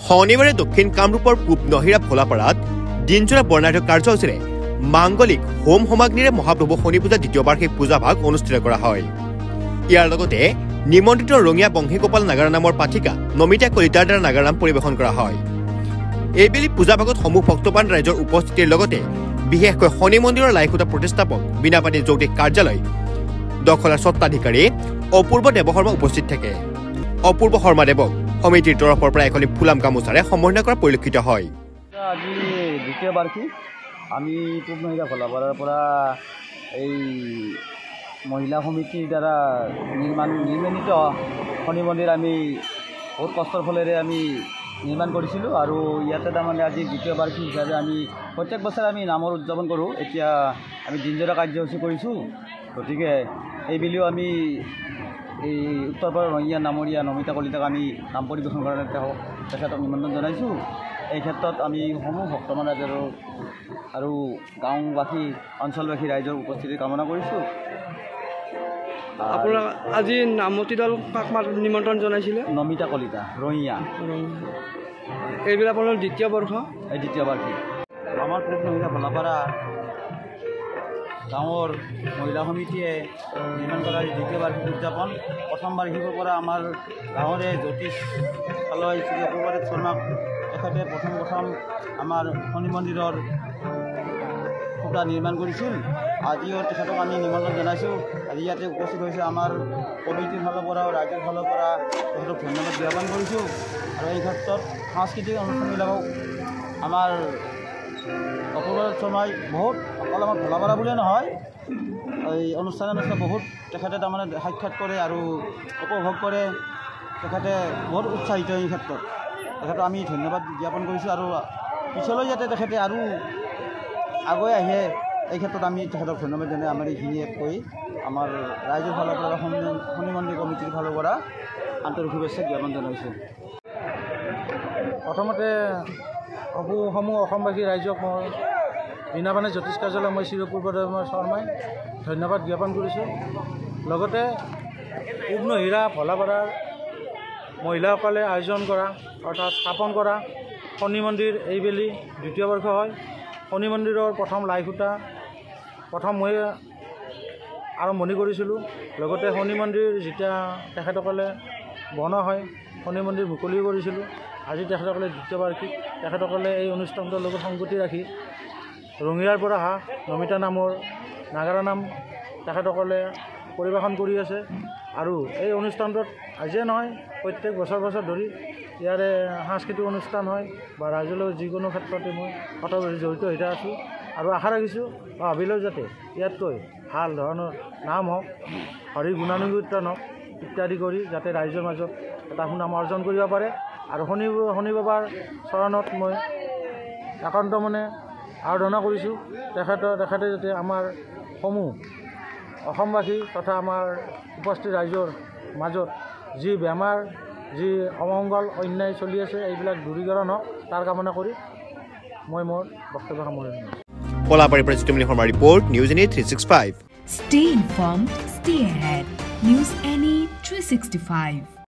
শনিবাৰে দক্ষিণ কামৰূপৰ পূব নহিৰা ভোলাপাৰাত দিনজোৰা বৰ্ণাঢ্য কাৰ্যসূচীৰে মাংগলিক হোম হোমাগ্নিৰে মহাপ্ৰভু শনি পূজা দ্বিতীয় বাৰ্ষিক পূজাভাগ অনুষ্ঠিত কৰা হয়। ইয়াৰ লগতে নিমন্ত্ৰিত ৰঙীয়া বংশীগোপাল নাগাৰা নামৰ পাঠিকা নমিতা কলিতাৰ দ্বাৰা নাগাৰাম পৰিৱেশন কৰা হয়। এইবেলি পূজাভাগত সমূহ ভক্তবান ৰাইজৰ উপস্থিতিৰ লগতে বিশেষকৈ শনি মন্দিৰৰ লাইখুটা প্ৰতিষ্ঠাপক বিনাপানী জ্যোতিষ কাৰ্যালয় দখলাৰ স্বত্বাধিকাৰী অপূৰ্ব দেৱশৰ্মা উপস্থিত থাকে। অপূৰ্ব শৰ্মা দেৱক সমিতিৰ তৰফৰ পৰা এখন ফুলাম গামোচাৰে সম্বৰ্ধনা কৰা পৰিলক্ষিত হয়। আজি দ্বিতীয় বাৰ্ষিক আমি পূব নহিৰা ভোলাপাৰাৰ পৰা এই মহিলা সমিতিৰ দ্বাৰা নিৰ্মাণিত শনি মন্দিৰ আমি বহুত কষ্টৰ ফলেৰে আমি নিৰ্মাণ কৰিছিলোঁ আৰু ইয়াতে তাৰমানে আজি দ্বিতীয় বাৰ্ষিক হিচাপে আমি প্ৰত্যেক বছৰে আমি নামৰ উদযাপন কৰোঁ। এতিয়া আমি দিনজোৰা কাৰ্যসূচী কৰিছোঁ, গতিকে এইবেলিও আমি এই উত্তৰপাৰা ৰঙীয়া নামৰীয়া নমিতা কলিতাক আমি নাম পৰিৱেশন কাৰণে তেখেতক নিমন্ত্ৰণ জনাইছোঁ। এই ক্ষেত্ৰত আমি সমূহ ভক্তমান ৰাইজৰ আৰু গাঁওবাসী অঞ্চলবাসী ৰাইজৰ উপস্থিতি কামনা কৰিছোঁ। আপোনাক আজি নামতি দল কাক নিমন্ত্ৰণ জনাইছিলে? নমিতা কলিতা ৰঙীয়া। এইবিলাক আপোনাৰ দ্বিতীয় বৰ্ষ? এই দ্বিতীয় বাৰ্ষিক আমাৰ পূব নহিৰা ভোলাপাৰা গাঁৱৰ মহিলা সমিতিয়ে নিৰ্মাণ কৰা দ্বিতীয় বাৰ্ষিক উদযাপন। প্ৰথম বাৰ্ষিকৰ পৰা আমাৰ গাঁৱৰে জ্যোতিষালয় শ্ৰী অপূৰ্ব শৰ্মাক তেখেতে প্ৰথম আমাৰ শনি মন্দিৰৰ খুঁটা নিৰ্মাণ কৰিছিল। আজিও তেখেতক আমি নিমন্ত্ৰণ জনাইছোঁ। আজি ইয়াতে উপস্থিত হৈছে আমাৰ কমিটিৰ ফালৰ পৰাও ৰাইজৰ ফালৰ পৰা তেখেতক ধন্যবাদ জ্ঞাপন কৰিছোঁ। আৰু এই ক্ষেত্ৰত সাংস্কৃতিক অনুষ্ঠানবিলাকক আমাৰ অপূৰ্ব শৰ্মাই বহুত অকল আমাৰ ভোলাপাৰা বুলিয়ে নহয়, এই অনুষ্ঠানে বহুত তেখেতে তাৰমানে সাক্ষাৎ কৰে আৰু উপভোগ কৰে। তেখেতে বহুত উৎসাহিত এই ক্ষেত্ৰত তেখেতক আমি ধন্যবাদ জ্ঞাপন কৰিছোঁ। আৰু পিছলৈ যাতে তেখেতে আৰু আগুৱাই আহে এই ক্ষেত্ৰত আমি তেখেতক ধন্যবাদ জনাই আমাৰ এইখিনিয়ে কৈ আমাৰ ৰাইজৰ ফালৰ পৰা শনি মন্দিৰ কমিটিৰ ফালৰ পৰা আন্তৰিক শুভেচ্ছা জ্ঞাপন জনাইছোঁ। প্ৰথমতে সমূহ অসমবাসী ৰাইজক মই বিনাপানী জ্যোতিষ কাৰ্যালয় মই শ্ৰী অপূৰ্ব শৰ্মাই ধন্যবাদ জ্ঞাপন কৰিছোঁ। লগতে পূব নহিৰা ভোলাপাৰাৰ মহিলাসকলে আয়োজন কৰা অৰ্থাৎ স্থাপন কৰা শনি মন্দিৰ এইবেলি দ্বিতীয় বৰ্ষ হয়। শনি মন্দিৰৰ প্ৰথম লাইখুটা মই আৰম্ভণি কৰিছিলোঁ। লগতে শনি মন্দিৰ যেতিয়া তেখেতসকলে বনোৱা হয় শনি মন্দিৰ মুকলি কৰিছিলোঁ। আজি তেখেতসকলে দ্বিতীয় বাৰ্ষিক তেখেতসকলে এই অনুষ্ঠানটোৰ লগত সংগতি ৰাখি ৰঙিয়াৰ পৰা অহা নমিতা নামৰ নাগাৰা নাম তেখেতসকলে পৰিৱেশন কৰি আছে। আৰু এই অনুষ্ঠানটোত আজিয়ে নহয় প্ৰত্যেক বছৰ ধৰি ইয়াৰে সাংস্কৃতিক অনুষ্ঠান হয় বা ৰাইজৰ লগত যিকোনো ক্ষেত্ৰতে মই সতভাৱে জড়িত হৈ আছোঁ। আৰু আশা ৰাখিছোঁ ভাবিলেও যাতে ইয়াতকৈ ভাল ধৰণৰ নাম হওক, হৰি গুণানুকীৰ্তন হওক ইত্যাদি কৰি যাতে ৰাইজৰ মাজত এটা সুনাম অৰ্জন কৰিব পাৰে। আৰু শনি বাবাৰ চৰণত মই একান্ত মনে আৰাধনা কৰিছোঁ তেখেতে যাতে আমাৰ সমূহ অসমবাসী তথা আমাৰ উপস্থিত ৰাইজৰ মাজত যি বেমাৰ যি অমংগল অন্যায় চলি আছে এইবিলাক দূৰীকৰণ হওক তাৰ কামনা কৰি মই মোৰ বক্তব্য সামৰণি মাৰিছোঁ। পলাপাৰীৰ পৰা জিতুমণি শৰ্মাৰ report, news any 365। Stay informed, stay ahead. News Any 365.